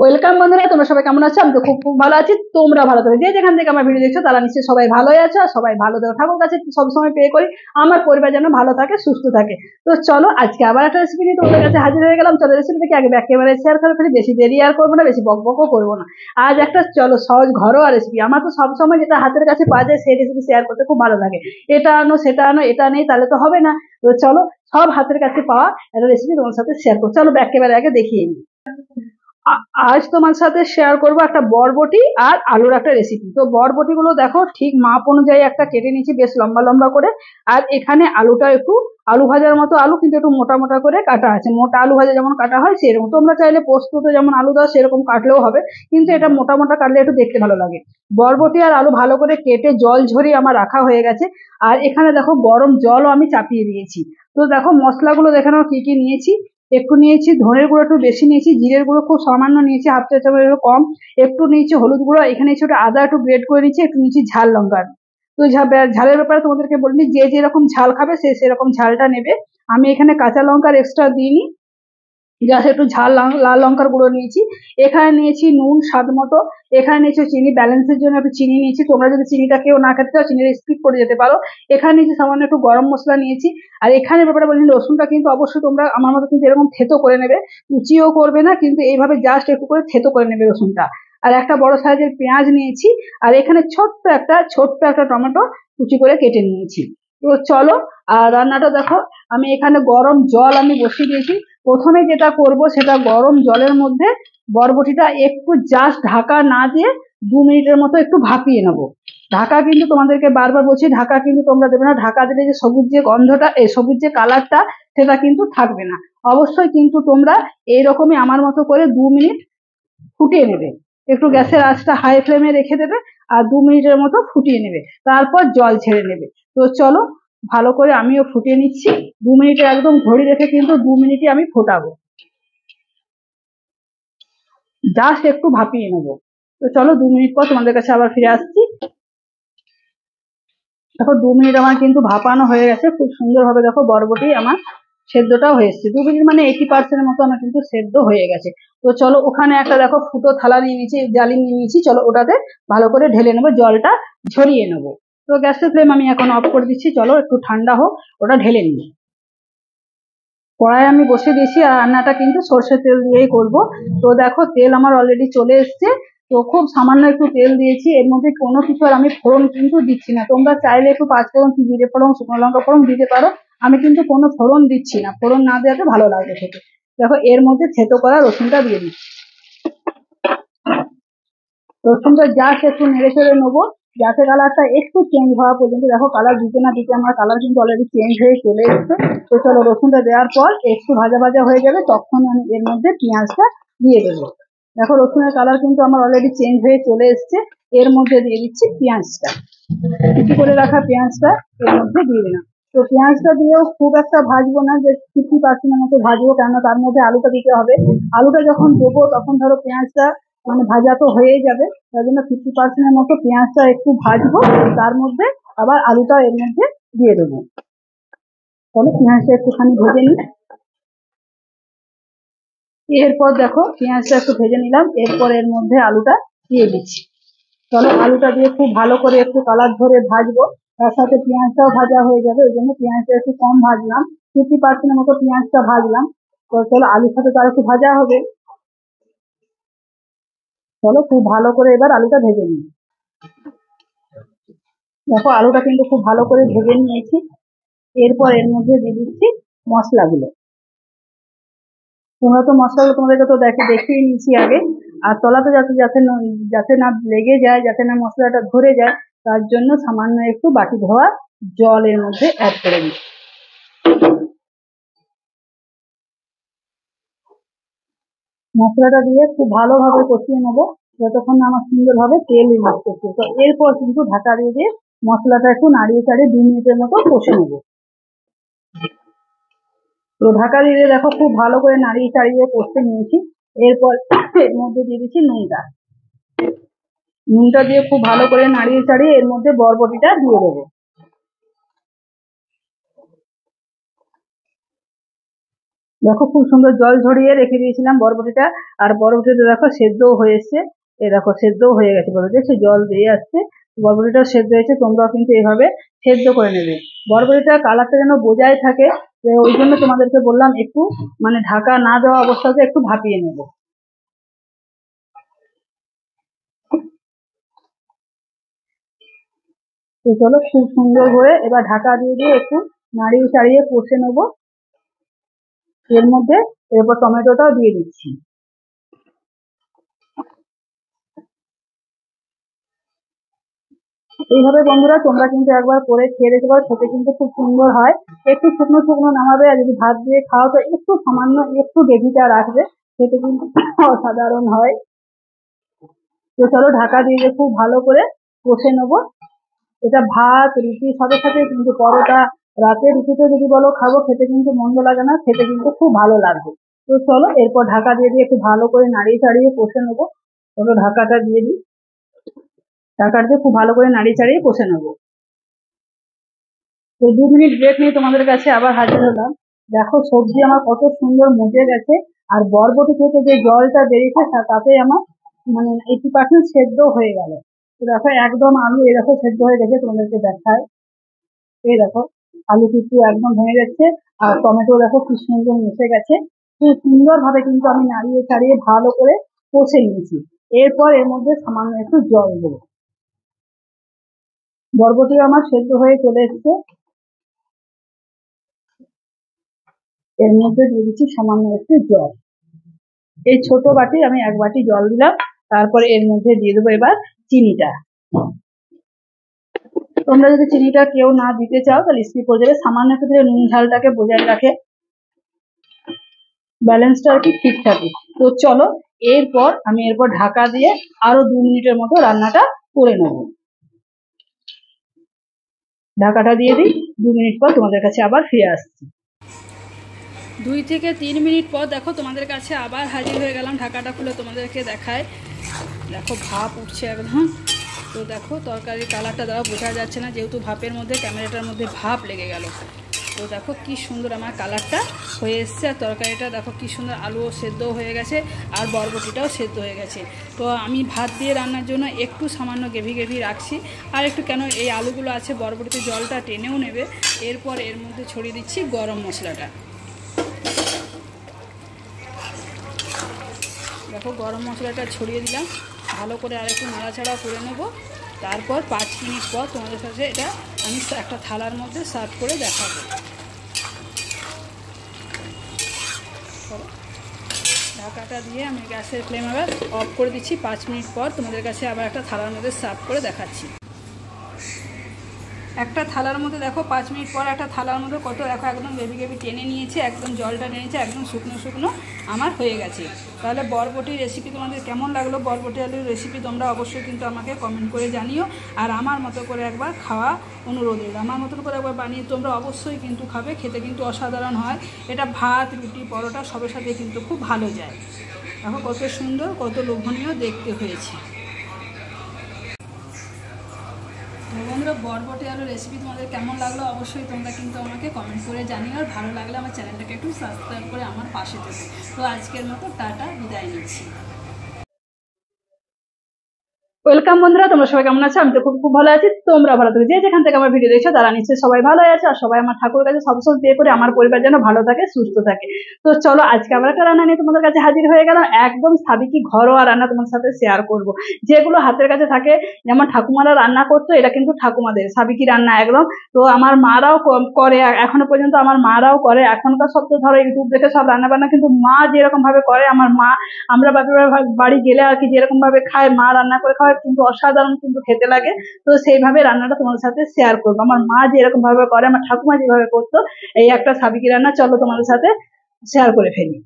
Welcome বন্ধুরা, তোমরা সবাই কেমন আছো? আমি তো খুব খুব ভালো আছি। তোমরা ভালো থাকো, যে যেখান থেকে আমার ভিডিও দেখছো তারা নিশ্চয়ই সবাই ভালোই আছো। আর সবাই ভালো থাকো, ঠাকুর কাছে সবসময় প্রে করি আমার পরিবার যেন ভালো থাকে, সুস্থ থাকে। তো চলো আজকে আবার একটা রেসিপি নিয়ে তোমাদের কাছে হাজির হয়ে গেলাম। চলো রেসিপিটাকে আগে একেবারে শেয়ার করে ফেলি, বেশি দেরি আর করবো না, বেশি বকবকও করবো না। আজ একটা চলো সহজ ঘরোয়া রেসিপি। আমার তো সবসময় যেটা হাতের কাছে পাওয়া যায় সেই রেসিপি শেয়ার করতে খুব ভালো লাগে। এটা আনো সেটা আনো, এটা নেই তাহলে তো হবে না। তো চলো সব হাতের কাছে পাওয়া একটা রেসিপি তোমার সাথে শেয়ার করো। চলো একেবারে আগে দেখিয়ে নিই। আজ তোমার সাথে শেয়ার করব একটা বরবটি আর আলুর একটা রেসিপি। তো বরবটি গুলো দেখো ঠিক মাপ অনুযায়ী একটা কেটে নিয়েছি বেশ লম্বা লম্বা করে। আর এখানে আলুটা একটু আলু ভাজার মতো আলু, কিন্তু একটু মোটা মোটা করে কাটা আছে। মোটা আলু ভাজা যেমন কাটা হয় সেরকম, তোমরা চাইলে পোস্ততে যেমন আলু দাও সেরকম কাটলেও হবে, কিন্তু এটা মোটা মোটা কাটলে একটু দেখতে ভালো লাগে। বরবটি আর আলু ভালো করে কেটে জল ঝরিয়ে আমার রাখা হয়ে গেছে। আর এখানে দেখো গরম জলও আমি চাপিয়ে দিয়েছি। তো দেখো মশলাগুলো দেখে নাও কি কি নিয়েছি। একটু নিয়েছি ধনের গুঁড়ো, একটু বেশি নিয়েছি জিরের গুঁড়ো খুব সামান্য নিয়েছি, হাফ চা চামচের কম। একটু নিয়েছি হলুদ গুঁড়ো, এখানে নিয়েছি ওটা আদা একটু গ্রেট করে নিয়েছি, একটু নিয়েছি ঝাল লঙ্কা। তো ঝালের ব্যাপারে তোমাদেরকে বলিনি, যে যেরকম ঝাল খাবে সে সেরকম ঝালটা নেবে। আমি এখানে কাঁচা লঙ্কার এক্সট্রা দিইনি, জাস্ট একটু ঝাল লাল লঙ্কার গুঁড়ো নিয়েছি। এখানে নিয়েছি নুন স্বাদ মতো। এখানে নিয়েছি চিনি, ব্যালেন্সের জন্য একটু চিনি নিয়েছি। তোমরা যদি চিনিটা কেউ না খেতে চাও চিনিটা স্কিপ করে যেতে পারো। এখানে নিয়েছি সামান্য একটু গরম মশলা নিয়েছি। আর এখানে ব্যাপারে বলি, রসুনটা কিন্তু অবশ্যই তোমরা আমার মতো কিন্তু এরকম থেতো করে নেবে, কুচিও করবে না, কিন্তু এইভাবে জাস্ট একটু করে থেতো করে নেবে রসুনটা। আর একটা বড় সাইজের পেঁয়াজ নিয়েছি। আর এখানে ছোট্ট একটা টমেটো কুচি করে কেটে নিয়েছি। তো চলো আর রান্নাটা দেখো। আমি এখানে গরম জল আমি বসিয়ে দিয়েছি। প্রথমে যেটা করব সেটা গরম জলের মধ্যে বরবটিটা একটু জাস্ট ঢাকা না দিয়ে 2 মিনিটের মতো একটু ভাপিয়ে নেবো। ঢাকা কিন্তু তোমাদেরকে বারবার বলছি, ঢাকা কিন্তু তোমরা দেবে না। ঢাকা দিলে যে সবুজ যে গন্ধটা, এই সবুজ যে কালারটা, সেটা কিন্তু থাকবে না। অবশ্যই কিন্তু তোমরা এইরকমই আমার মতো করে 2 মিনিট ফুটিয়ে নেবে। একটু গ্যাসের আঁচটা হাই ফ্লেমে রেখে দেবে আর 2 মিনিটের মতো ফুটিয়ে নেবে, তারপর জল ছেড়ে নেবে। তো চলো ভালো করে আমিও ফুটিয়ে নিচ্ছি। 2 মিনিটে একদম ঘড়ি রেখে কিন্তু 2 মিনিটই আমি ফোটাবো, জাস্ট একটু ভাপিয়ে নেবো। তো চলো 2 মিনিট পর তোমাদের কাছে আবার ফিরে আসছি। দেখো 2 মিনিট আমার কিন্তু ভাপানো হয়ে গেছে খুব সুন্দরভাবে। দেখো বরবটি আমার সেদ্ধটাও হয়ে এসছে। 2 মিনিট মানে 80% মতো আমার কিন্তু সেদ্ধ হয়ে গেছে। তো চলো ওখানে একটা দেখো ফুটো থালা নিয়ে নিয়েছি, জালি নিয়ে নিয়েছি। চলো ওটাতে ভালো করে ঢেলে নেবো, জলটা ঝরিয়ে নেবো। তো গ্যাসের ফ্লেম আমি এখন অফ করে দিচ্ছি। চলো একটু ঠান্ডা হোক, ওটা ঢেলে নিই। কড়াই আমি বসে দিয়েছি আর রান্নাটা কিন্তু সর্ষের তেল দিয়েই করব। তো দেখো তেল আমার অলরেডি চলে এসছে। তো খুব সামান্য একটু তেল দিয়েছি, এর মধ্যে কোনো কিছু আর আমি ফোড়ন কিন্তু দিচ্ছি না। তোমরা চাইলে একটু পাঁচফোড়ন, জিরে ফোড়ন, শুকনো লঙ্কা ফোড়ন দিতে পারো। আমি কিন্তু কোনো ফোড়ন দিচ্ছি না, ফোড়ন না দেওয়াতে ভালো লাগবে খেতে। দেখো এর মধ্যে থেতো করা রসুনটা দিয়ে দিচ্ছি। রসুনটা জাস্ট একটু নেড়ে চেড়ে নেবো, যাতে কালারটা একটু চেঞ্জ হওয়া পর্যন্ত। দেখো কালার দিতে না দিতে আমার কালার কিন্তু অলরেডি চেঞ্জ হয়ে চলে এসছে। তো চলো রসুনটা দেওয়ার পর একটু ভাজা ভাজা হয়ে যাবে, তখন আমি এর মধ্যে পেঁয়াজটা দিয়ে দেবো। দেখো রসুনের কালার কিন্তু আমার অলরেডি চেঞ্জ হয়ে চলে এসছে। এর মধ্যে দিয়ে দিচ্ছি পেঁয়াজটা, কুচি করে রাখা পেঁয়াজটা এর মধ্যে দিয়ে দিলাম। তো পেঁয়াজটা দিয়েও খুব একটা ভাজবো না, যে 50% মতো ভাজবো, কেননা তার মধ্যে আলুটা দিতে হবে। আলুটা যখন দেবো তখন ধরো পেঁয়াজটা মানে ভাজা তো হয়েই যাবে, তার জন্য 50% মতো পেঁয়াজটা একটু ভাজবো, তার মধ্যে আবার আলুটা এর মধ্যে দিয়ে দেবো। তাহলে পেঁয়াজটা একটুখানি ভেজে নিই। এরপর দেখো পেঁয়াজটা একটু ভেজে নিলাম, এরপর এর মধ্যে আলুটা দিয়ে দিচ্ছি। চলো আলুটা দিয়ে খুব ভালো করে একটু কালার ধরে ভাজবো, তার সাথে পেঁয়াজটাও ভাজা হয়ে যাবে। ওই জন্য পেঁয়াজটা একটু কম ভাজলাম, 50% মতো পেঁয়াজটা ভাজলাম। তো চলো আলুর সাথে তো আর একটু ভাজা হবে। চলো খুব ভালো করে এবার আলুটা ভেজে নিই। দেখো আলুটা কিন্তু খুব ভালো করে ভেজে নিয়েছি। এরপর এর মধ্যে দিয়ে দিচ্ছি মশলাগুলো। তোমরা তো মশলাগুলো তোমাদেরকে তো দেখিয়ে নিয়েছি আগে। আর তলাতে যাতে যাতে যাতে না লেগে যায়, যাতে না মশলাটা ধরে যায়, তার জন্য সামান্য একটু বাটি ধোয়া জল এর মধ্যে অ্যাড করে দিই। মশলাটা দিয়ে খুব ভালোভাবে কষিয়ে নেবো যতক্ষণ না আমার সুন্দরভাবে তেল রিলিজ করছে। তো এরপর কিন্তু ঢাকা দিয়ে মশলাটা একটু নাড়িয়ে চাড়িয়ে 2 মিনিটের মতো কষে নেবো। তো ঢাকা দিয়ে দেখো খুব ভালো করে নাড়িয়ে চাড়িয়ে কষতে নিয়েছি। এরপর এর মধ্যে দিয়ে দিচ্ছি নুনটা। নুনটা দিয়ে খুব ভালো করে নাড়িয়ে চাড়িয়ে এর মধ্যে বরবটিটা দিয়ে দেবো। দেখো খুব সুন্দর জল ঝরিয়ে রেখে দিয়েছিলাম বরবটিটা, আর বরবটিটা দেখো সেদ্ধও হয়ে এসছে। এ দেখো সেদ্ধও হয়ে গেছে, বরবটি সে জল দিয়ে আসছে, বরবটিটাও সেদ্ধ হয়েছে। তোমরাও কিন্তু এভাবে সেদ্ধ করে নেবে। বরবটিটা কালারটা যেন বোঝাই থাকে, ওই জন্য তোমাদেরকে বললাম একটু মানে ঢাকা না দেওয়া অবস্থাতে একটু ভাপিয়ে নেবো। তো চলো খুব সুন্দর হয়ে এবার ঢাকা দিয়ে দিয়ে একটু নাড়িয়ে চাড়িয়ে কষে নেবো। এর মধ্যে এরপর টমেটোটাও দিয়ে দিচ্ছি। এইভাবে বন্ধুরা তোমরা কিন্তু একবার করে খেয়ে দেখতে পারো, খেতে কিন্তু খুব সুন্দর হয়। একটু শুকনো শুকনো নামাবে, আর যদি ভাত দিয়ে খাও তো একটু সামান্য একটু গ্রেভিটা রাখবে, খেতে কিন্তু অসাধারণ হয়। তো চলো ঢাকা দিয়ে দিয়ে খুব ভালো করে কষে নেবো। এটা ভাত রুটি সবের সাথে, কিন্তু পরোটা রাতে রুটিতে যদি বলো খাবো, খেতে কিন্তু মন্দ লাগে না, খেতে কিন্তু খুব ভালো লাগবে। তো চলো এরপর ঢাকা দিয়ে দিয়ে একটু ভালো করে নাড়িয়ে চাড়িয়ে কষে নেবো। চলো ঢাকাটা দিয়ে দিই, ঢাকাটা দিয়ে খুব ভালো করে নাড়িয়ে চাড়িয়ে কষে নেবো। তো 2 মিনিট ব্রেক নিয়ে তোমাদের কাছে আবার হাজির হলাম। দেখো সবজি আমার কত সুন্দর মজে গেছে, আর বরবটি থেকে যে জলটা বেরিয়েছে তাতে আমার মানে 80% সেদ্ধ হয়ে গেল। তো দেখো একদম আলু এরকম সেদ্ধ হয়ে গেছে, তোমাদেরকে দেখায়। এই দেখো আলু কিন্তু একদম ভেঙে যাচ্ছে, আর টমেটো দেখো কি সুন্দর মিশে গেছে। খুব সুন্দর ভাবে কিন্তু আমি নাড়িয়ে চাড়িয়ে ভালো করে কষে নিয়েছি। এরপর এর মধ্যে সামান্য একটু জল দেবো। বরবটি আমার সেদ্ধ হয়ে চলে এসছে। এর মধ্যে দিয়ে দিচ্ছি সামান্য একটু জল। এই ছোট বাটি আমি 1 বাটি জল দিলাম। তারপরে এর মধ্যে দিয়ে দেবো এবার চিনিটা। তোমরা যদি চিনিটা কেউ না দিতে চাও তাহলে স্কিপ করে দেবে, সামান্য একটু দিয়ে নুন ঝালটাকে বজায় রাখে, ব্যালেন্সটা আর কি ঠিক থাকে। তো চলো এরপর ঢাকা দিয়ে আরো 2 মিনিটের মতো রান্নাটা করে নেব। ঢাকাটা দিয়ে দিই, 2 মিনিট পর তোমাদের কাছে আবার ফিরে আসছি। 2 থেকে 3 মিনিট পর দেখো তোমাদের কাছে আবার হাজির হয়ে গেলাম। ঢাকাটা খুলে তোমাদেরকে দেখায়। দেখো ভাপ উঠছে একদম। তো দেখো তরকারির কালারটা দ্বারা বোঝা যাচ্ছে না, যেহেতু ভাপের মধ্যে ক্যামেরাটার মধ্যে ভাপ লেগে গেল। তো দেখো কি সুন্দর আমার কালারটা হয়ে এসছে, আর তরকারিটা দেখো কি সুন্দর আলুও সেদ্ধ হয়ে গেছে, আর বরবটিটাও সেদ্ধ হয়ে গেছে। তো আমি ভাত দিয়ে রান্নার জন্য একটু সামান্য গ্রেভি গ্রেভি রাখছি, আর একটু কেন এই আলুগুলো আছে বরবটিতে জলটা টেনেও নেবে। এরপর এর মধ্যে ছড়িয়ে দিচ্ছি গরম মশলাটা। দেখো গরম মশলাটা ছড়িয়ে দিলাম, ভালো করে আর একটু নাড়াচাড়া করে নেব। তারপর 5 মিনিট পর তোমাদের কাছে এটা আমি একটা থালার মধ্যে সার্ভ করে দেখাবো। ঢাকাটা দিয়ে আমি গ্যাসের ফ্লেম আবার অফ করে দিচ্ছি। 5 মিনিট পর তোমাদের কাছে আবার একটা থালার মধ্যে সার্ভ করে দেখাচ্ছি। একটা থালার মধ্যে দেখো 5 মিনিট পর একটা থালার মধ্যে কত দেখো একদম গ্রেভি গ্রেভি টেনে নিয়েছে, একদম জলটা টেনেছে, একদম শুকনো শুকনো আমার হয়ে গেছে। তাহলে বরবটির রেসিপি তোমাদের কেমন লাগলো, বরবটি আলুর রেসিপি তোমরা অবশ্যই কিন্তু আমাকে কমেন্ট করে জানিও। আর আমার মতো করে একবার খাওয়া অনুরোধ রইল, আমার মতন করে একবার বানিয়ে তোমরা অবশ্যই কিন্তু খাবে, খেতে কিন্তু অসাধারণ হয়। এটা ভাত রুটি পরোটা সবের সাথে কিন্তু খুব ভালো যায়। দেখো কত সুন্দর কত লোভনীয় দেখতে হয়েছে। বন্ধুরা বরবটি আলুর রেসিপি তোমাদের কেমন লাগলো অবশ্যই তোমরা কিন্তু আমাকে কমেন্ট করে জানিও, আর ভালো লাগলে আমার চ্যানেলটাকে একটু সাবস্ক্রাইব করে আমার পাশে থেকো। তো আজকের মতো টাটা, বিদায় নিচ্ছি। ওয়েলকাম বন্ধুরা, তোমরা সবাই কেমন আছো? আমি তো খুব খুব ভালো আছি, তোমরা ভালো থাকো। যে যেখান থেকে আমার ভিডিও দেখছো তারা নিশ্চয়ই সবাই ভালো আছে, আর সবাই আমার ঠাকুরের কাছে সবসময় প্রে করে আমার পরিবার যেন ভালো থাকে সুস্থ থাকে। তো চলো আজকে আমরা একটা রান্না নিয়ে তোমাদের কাছে হাজির হয়ে গেলাম। একদম সাবিকি ঘরোয়া রান্না তোমাদের সাথে শেয়ার করব, যেগুলো হাতের কাছে থাকে। যেমন ঠাকুমারা রান্না করতো, এটা কিন্তু ঠাকুমাদের সাবিকি রান্না একদম। তো আমার মারাও করে, এখনো পর্যন্ত আমার মারাও করে। এখনকার সব তো ধরো ইউটিউব দেখে সব রান্না বান্না, কিন্তু মা যেরকম ভাবে করে, আমার মা আমরা বাপের বাড়ি গেলে আর কি যেরকম ভাবে খায়, মা রান্না করে খাওয়ায় কিন্তু অসাধারণ কিন্তু খেতে লাগে। তো সেইভাবে রান্নাটা তোমাদের সাথে শেয়ার করবো। আমার মা যেরকম ভাবে করে, আমার ঠাকুমা যেভাবে করতো, এই একটা সাবিকি রান্না চলো তোমাদের সাথে শেয়ার করে ফেলি।